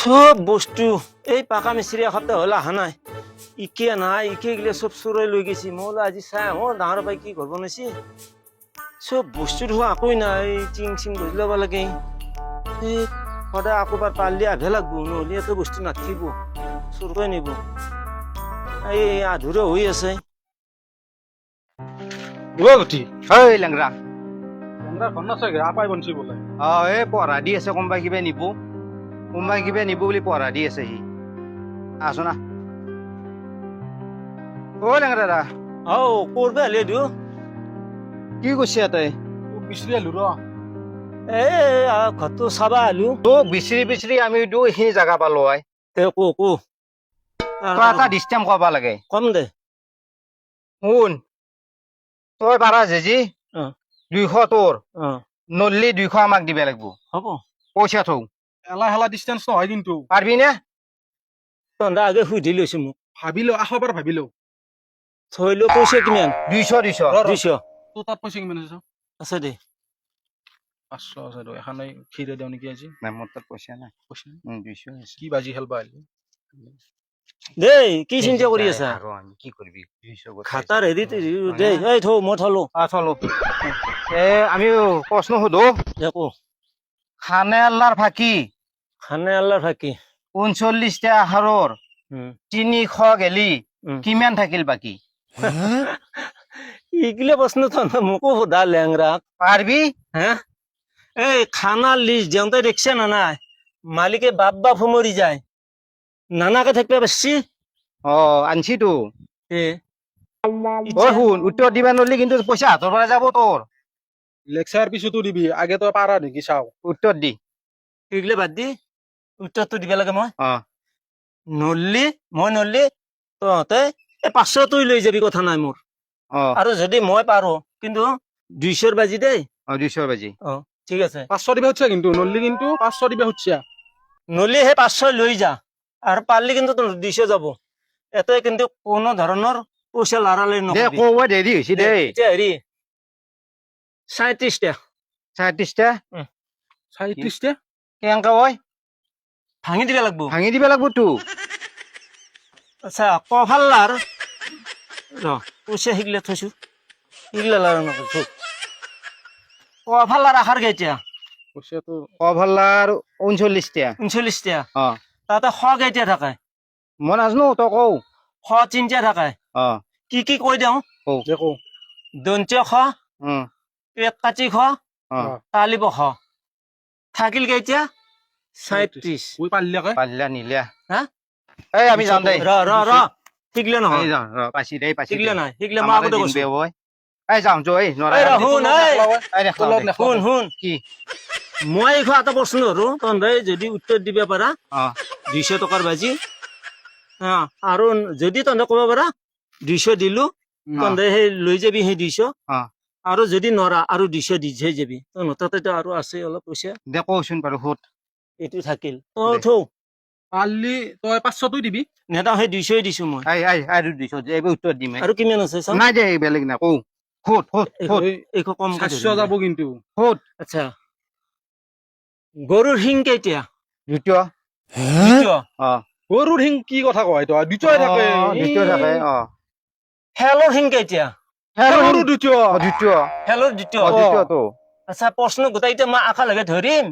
সব বস্তু এই পাকা মিস্ত্ৰি এসপ্তাহ হল অহা নাই ইকে নাই ইকে গিলে সব চোৰাই লৈ গৈছে মই বোলো আজি চাই আহোঁ ডাঙৰ পাই কি কৰিব নাছি সব বস্তু ধোৱা আকোই নাই টিং চিং বজি ল'ব লাগে এই সদায় আকৌ বাৰ পাৰলি আভে লাগব নহ'লে এটো বস্তু নাথাকিব চোৰকৈ নিব এই আধুৰা হৈ আছে গুটি হয় লেংৰা আমরা ঘর না চাগে আপাই বনছি বলে এই পঢ়া দি আছে কোনোবাই কিবা নিব বুলি পঢ়া দি আছে সি আছো না অ লেংৰা দাদা কৰবে হ'লে দিও কি কৈছে ইয়াতে বিচৰি আলো ৰ ঘৰটো চাবা আলো তোক বিচৰি আমি এইখিনি জাগা পালো হয় তে কো তই এটা ডিষ্টেঞ্চ কব লাগে কম দে শুন তই পাৰা জেজি অ 200 তোৰ অ নল্লি 200 আমাক দিব লাগিব হ'ব পইচা থৌ এলা হেলা ডিষ্টেঞ্চ নহয় কিন্তু পাৰবি নে তহঁতে আগে সুধি লৈছো মোক ভাবিলো আশাবাৰ ভাবিলো থৈলো পইচা কিমান 200 200 তোৰ তাত পইচা কিমান আছে আছে দে 500 আছে এখন খিৰে দিওঁ নেকি আজি নাই মোৰ তাত পইচা নাই পইচা 200 আছে কি বাজি খেলবা আহিলি দেই কি চিন্তা কৰি আছা আৰু আমি কি কৰিবি 200 খাতাৰ হেৰি দেই এই থৌ মই থলো চলো আমি প্ৰশ্ন সোধো দেখো খানে আল্লাহৰ ফাঁকি খানে আল্লাহৰ ফাঁকি 39টা আহাৰৰ 300 গেলি কিমান থাকিল বাকী ইগিলে প্ৰশ্ন তহঁতে মোকো সোধা লেংৰাক পাৰবি হা এই খানাৰ লিষ্ট দিওঁতে দেখছে না নাই মালিকে বাপ মৰি যায় নানাকে থাকিব পাৰছি আনছি তো এ শুন উত্তৰ দিবা নলি কিন্তু পইচা হাতৰ পৰা যাব তোৰ লেকচাৰ পিছতো দিবি আগে তই পাৰা নেকি চাও উত্তৰ দি ইগিলে বাদ দি উত্তৰটো দিব লাগে মই অ নল্লি তহঁতে 500 তুই লৈ যাবি কথা নাই মোৰ আৰু যদি মই পাৰো কিন্তু 200 বাজি দেই 200 বাজি ঠিক আছে 500 দিবা হচ্ছে কিন্তু নল্লি কিন্তু 500 দিবা হচ্ছে নলি সেই 500 লৈ যা আৰু পাৰলি কিন্তু 200 যাব এতে কিন্তু কোনো ধৰণৰ পইচা লড়ালে দে নকবি কোৱা দেৰি হৈছে দেই এতিয়া হেৰি 37টা 37টা 37টা কেংকা হয় ভাঙি দিবা লাগবো ভাঙি দিবা লাগব তো আচ্ছা কভাল্লাৰ পইচা শিকলে থৈছো শিকলে লাৰ নকৰো কভাল্লাৰ আখাৰ কেইটা পইচাটো কভাল্লাৰ 39টা 39টা অ তাতে শ কেইটা থাকে মই নাজনো তই কও শ 3টা থাকে অ কি কৈ দিওঁ দেখো দন্ত্য খ পেট কাটি খ তালি খ থাকিল কেইটা 37 কই পাৰলি কে পাল্লা নিলা হা এই আমি যাম দেই ৰ শিকলে নহয় এই যাওঁ পাছি দেই পাছি শিকলে নাই শিকলে মই আগতে কৈছো এই যাওঁ জয় নৰা এই শুন শুন শুন কি মই এইখন এটা প্ৰশ্ন ধৰো তহঁতে যদি উত্তৰ দিব পাৰা 200 টকাৰ বাজি আৰু যদি তহঁতে ক'ব পাৰা 200 দিলো তহঁতে সেই লৈ যাবি সেই 200 আৰু যদি নৰা আৰু 200 দি যাবি তহঁতে আৰু আছে অলপ পইচা দে কওচোন বাৰু হুত এইটো থাকিল থৌ পাৰলি তই 500 তুই দিবি নেতা সেই 200 দিছো মই আৰু 200 এইবাৰ উত্তৰ দিম আৰু কিমান আছে চাওঁ নাই দে বেলেগ না কও হুত এইখ কম 700 যাব কিন্তু হুত আচ্ছা গৰুৰ শিং কেইটা দ্বিতীয় দ্বিতীয় গৰুৰ হিং কি কথা কয় তই দুটাই থাকে দ্বিতীয় থাকে হেলৰ শিং কেইটা গৰু দুটা দ্বিতীয় হেলৰ দ্বিতীয় দ্বিতীয়টো আচ্ছা প্ৰশ্ন গোটাইতে মই আশা লাগে ধৰিম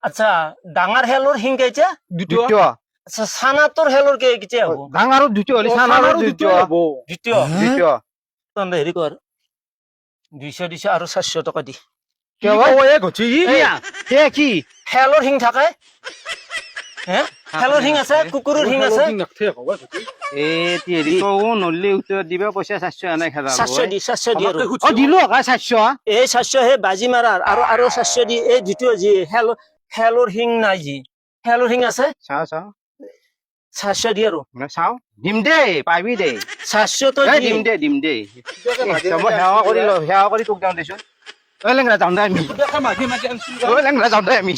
আচ্ছা ডাঙৰ হেলৰ শিং কেইটা দ্বিতীয় আচ্ছা চানাটোৰ হেলৰ কেইটা হ'ব ডাঙৰ দ্বিতীয় হলি সানাৰো দ্বিতীয় দ্বিতীয় দ্বিতীয় তহঁতে হেৰি কৰ 200 দিছে আৰু 400 টকা দি কি কয় গছি কে কি হেলৰ শিং থাকে হে হেলৰ শিং আছে কুকুৰৰ শিং আছে এ তিৰি তো নল্লি উত্তৰ দিবা পইচা 400 আনাই খালা 400 দি আৰু দিলো আকা 400 এই 400 হে বাজি মাৰাৰ আৰু 400 দি এই দ্বিতীয় যি হেলৰ শিং নাই যি হেলৰ শিং আছে চাও 400 দি আৰু চাও দিম দেই পাবি দেই 400 তো দিম দেই সেৱা কৰি তোক যাওঁ দেচোন লেংৰা যাওঁ দে আমি লেংৰা যাওঁ দে আমি